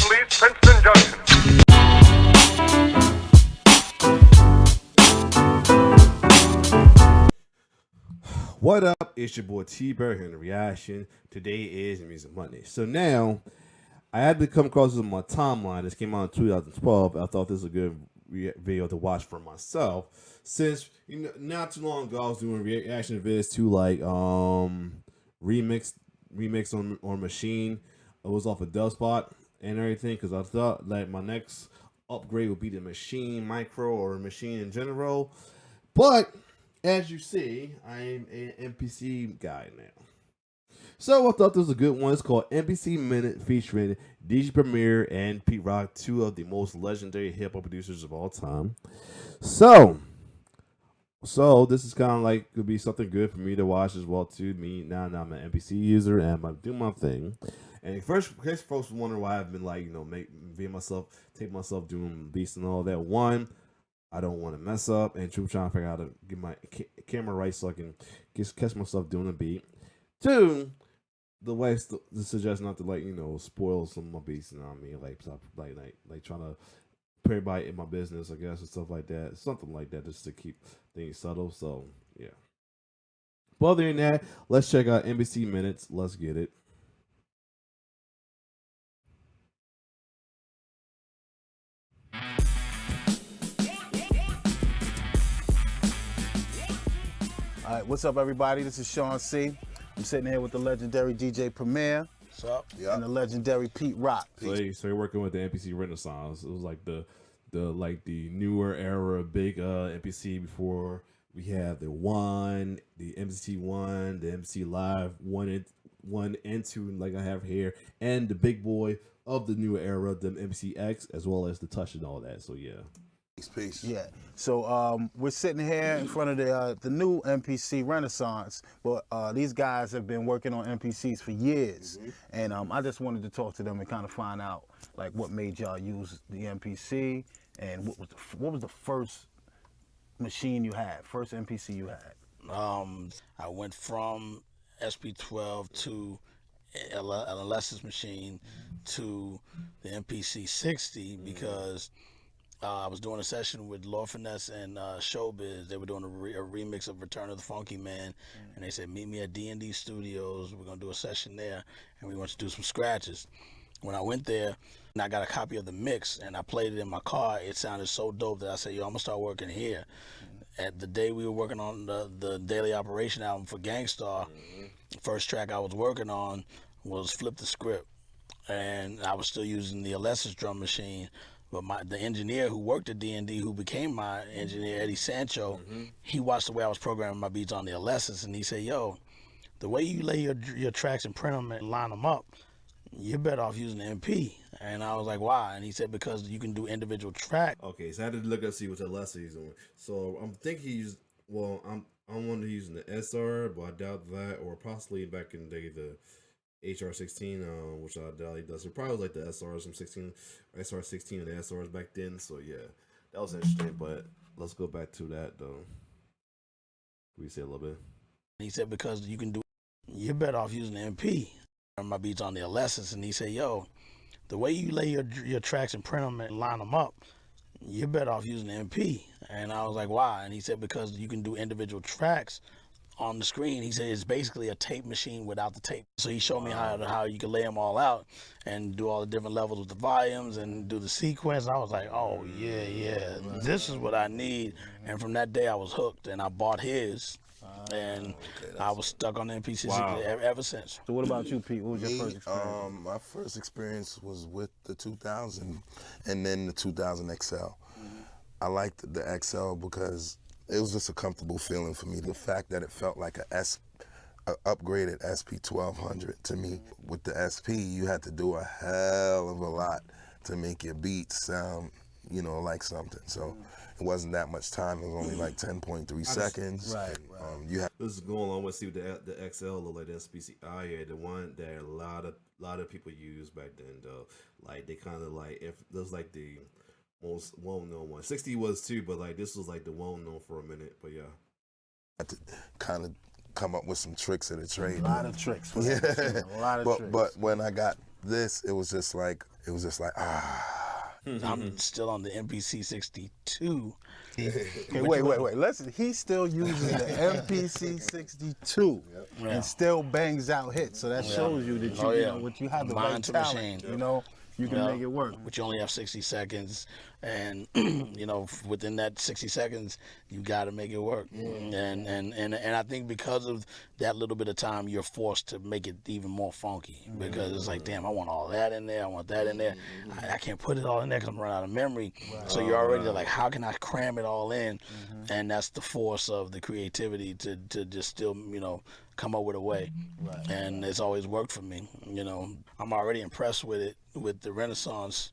Police, Princeton Junction. What up? It's your boy T-Bird here in the reaction. Today is Music Monday. So now, I had to come across this on my timeline. This came out in 2012. I thought this was a good video to watch for myself. Since, not too long ago, I was doing reaction vids to like remix on Machine. It was off of Dubspot and everything because I thought like my next upgrade would be the Machine Micro or Machine in general. But as you see, I am an MPC guy now. So I thought this was a good one. It's called MPC Minute featuring DJ Premier and Pete Rock, two of the most legendary hip hop producers of all time. So this is kind of like could be something good for me to watch as well too. Now I'm an MPC user and I'm doing my thing. And first, in case folks wonder why I've been like take myself doing beats and all that. One, I don't want to mess up, and two, trying to figure out how to get my camera right so I can catch myself doing a beat. Two, the wife suggests not to spoil some of my beats. You know what I mean? Like trying to put everybody in my business, I guess, and stuff like that. Something like that, just to keep things subtle. So yeah. But other than that, let's check out NBC Minutes. Let's get it. All right, what's up, everybody? This is Sean C. I'm sitting here with the legendary DJ Premier. What's up? Yep. And the legendary Pete Rock. So you're working with the MPC Renaissance. It was like the newer era big MPC before we have the MPC 1, the MPC Live 1 and 2, like I have here, and the big boy of the newer era, the MPC X, as well as the Touch and all that. So yeah. Peace. Yeah. So we're sitting here in front of the new MPC Renaissance, but these guys have been working on MPCs for years, and I just wanted to talk to them and kind of find out like what made y'all use the MPC and what was the first machine you had, first MPC you had. I went from SP12 to an Alexis machine to the MPC 60 because I was doing a session with Lord Finesse and Showbiz. They were doing a remix of Return of the Funky Man, and they said, meet me at D&D Studios. We're going to do a session there, and we want to do some scratches. When I went there, and I got a copy of the mix, and I played it in my car, it sounded so dope that I said, yo, I'm going to start working here. At the day we were working on the Daily Operation album for Gangstar, the first track I was working on was Flip the Script, and I was still using the Alexis drum machine. But the engineer who worked at D&D, who became my engineer, Eddie Sancho, he watched the way I was programming my beats on the Alexis, and he said, yo, the way you lay your tracks and print them and line them up, you're better off using the MP. And I was like, why? And he said, because you can do individual tracks. Okay, so I had to look up see what the Alexis he's doing. So I'm thinking he's I'm wondering using the SR, but I doubt that, or possibly back in the day the HR16, which I doubt he does. It probably was like the SRs from SR16 and the SRs back then. So yeah, that was interesting. But let's go back to that though. We say a little bit. He said because you're better off using the MP. My beats on the Alexis, and he said, yo, the way you lay your tracks and print them and line them up, you're better off using the MP. And I was like, why? And he said because you can do individual tracks on the screen. He said it's basically a tape machine without the tape. So he showed me how you can lay them all out and do all the different levels with the volumes and do the sequence. And I was like, oh yeah, this is what I need. And from that day I was hooked, and I bought his, and I was stuck on the MPC ever since. So what about you, Pete? What was your first experience? My first experience was with the 2000 and then the 2000 XL. I liked the XL because it was just a comfortable feeling for me. The fact that it felt like a upgraded SP 1200 to me. With the SP, you had to do a hell of a lot to make your beats sound, like something. So it wasn't that much time. It was only like 10.3 seconds. Right. This is going along with see what the XL look like, the SPC. Oh yeah, the one that a lot of people used back then though. Like they kind of like if there's like the most well-known one. 60 was too, but like this was like the well-known for a minute. But yeah, I had to kind of come up with some tricks of the trade. A lot of tricks. Yeah. A lot of tricks. But when I got this, it was just like it was just like I'm still on the MPC 62. Okay, wait. He still uses the MPC 62 Yeah. and still bangs out hits. So that shows you that you, Oh, you yeah. know, what you have the Mind right to talent. machine. You know, you can Yeah. make it work. But you only have 60 seconds, and you know, within that 60 seconds, you got to make it work. And I think because of that little bit of time, you're forced to make it even more funky because it's like, damn, I want all that in there, I want that in there. I can't put it all in there because I'm running out of memory. So you're already like, how can I cram it all in? And that's the force of the creativity to just still, you know, come up with a way. And it's always worked for me. You know, I'm already impressed with it, with the Renaissance.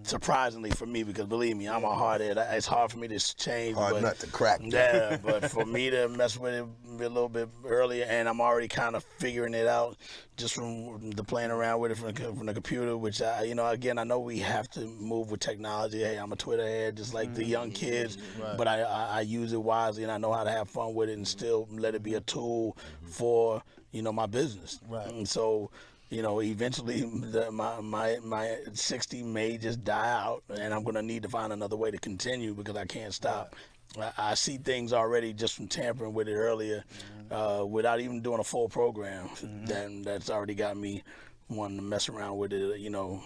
Surprisingly for me, because believe me, I'm a hardhead. It's hard for me to change. hard but, nut to crack. Yeah, but for me to mess with it a little bit earlier, and I'm already kind of figuring it out just from the playing around with it from the computer, which you know, again, I know we have to move with technology. Hey, I'm a Twitter head, just like the young kids, but I use it wisely, and I know how to have fun with it, and still let it be a tool for, you know, my business. And so, you know, eventually my 60 may just die out, and I'm gonna need to find another way to continue because I can't stop. I see things already just from tampering with it earlier, without even doing a full program. That's already got me wanting to mess around with it, you know,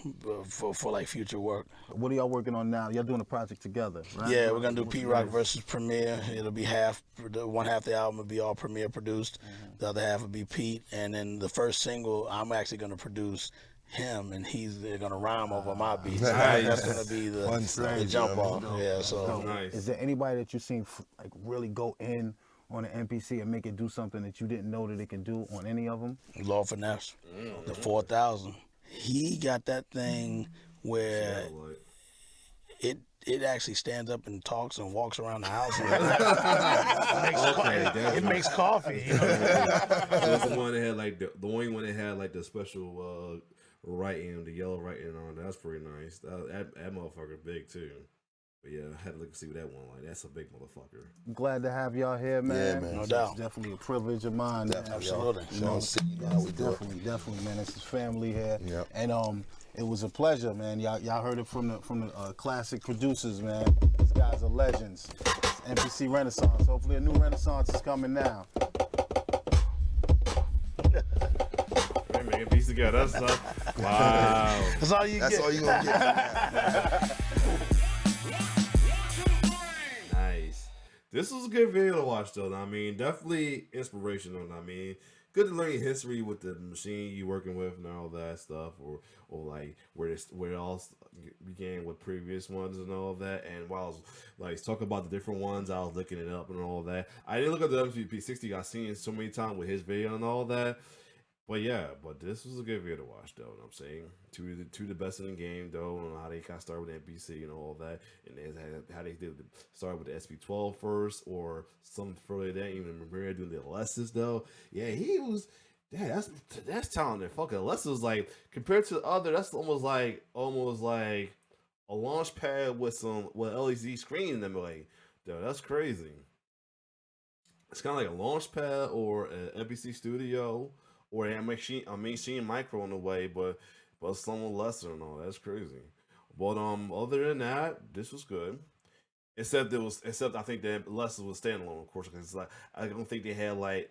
for like future work. What are y'all working on now? Y'all doing a project together, right? Yeah, we're gonna do P-Rock versus Premier. It'll be one half the album will be all Premier produced, the other half will be Pete, and then the first single I'm actually gonna produce him, and they're gonna rhyme over my beats. That's gonna be Fun stuff, the jump man. off. Yeah, so Nice. Is there anybody that you've seen like really go in on an MPC and make it do something that you didn't know that it can do on any of them? Lord Finesse, the 4000. He got that thing where it actually stands up and talks and walks around the house. And it makes coffee. You know? That's the one that had like the only one that had like the special writing, the yellow writing on. That's pretty nice. That motherfucker's big too. But yeah, I had to look and see what that one like. That's a big motherfucker. Glad to have y'all here, man. Yeah, man. No It's doubt. definitely a privilege of mine. man. Absolutely. You know, See how we do it. definitely, man. It's his family here. Yep. And it was a pleasure, man. Y'all heard it from the classic producers, man. These guys are legends. It's MPC Renaissance. Hopefully a new Renaissance is coming now. Hey man, piece together. That's wow. That's all you That's get. all you gonna get. Nice. This was a good video to watch, though. I mean, definitely inspirational. I mean, good to learn your history with the machine you working with and all that stuff, or like where it all began with previous ones and all that. And while I was like talking about the different ones, I was looking it up and all that. I didn't look at the MPC60. I've seen it so many times with his video and all that. But yeah, but this was a good video to watch, though. You know what I'm saying, two the best in the game, though, and how they kind of started with NPC and all that, and then how they did start with the SP12 first, or some further than that, even Maria doing the Alessis, though. Yeah, he was. Yeah, that's talented. Fucking Alessis was like, compared to the other, that's almost like a launch pad with LED screen in them. Like, dude, that's crazy. It's kind of like a launch pad or an MPC Studio. Or a machine micro in a way, but somewhat lesser and all. That's crazy. But other than that, this was good. Except I think that Lessons was standalone, of course, because it's like I don't think they had like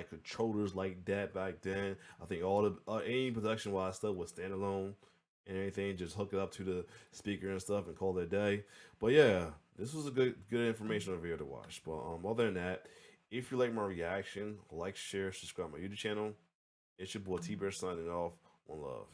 controllers like that back then. I think all the any production wise stuff was standalone and everything. Just hook it up to the speaker and stuff and call it a day. But yeah, this was a good informational video to watch. But other than that. If you like my reaction, like, share, subscribe to my YouTube channel. It's your boy T-Bear signing off. One love.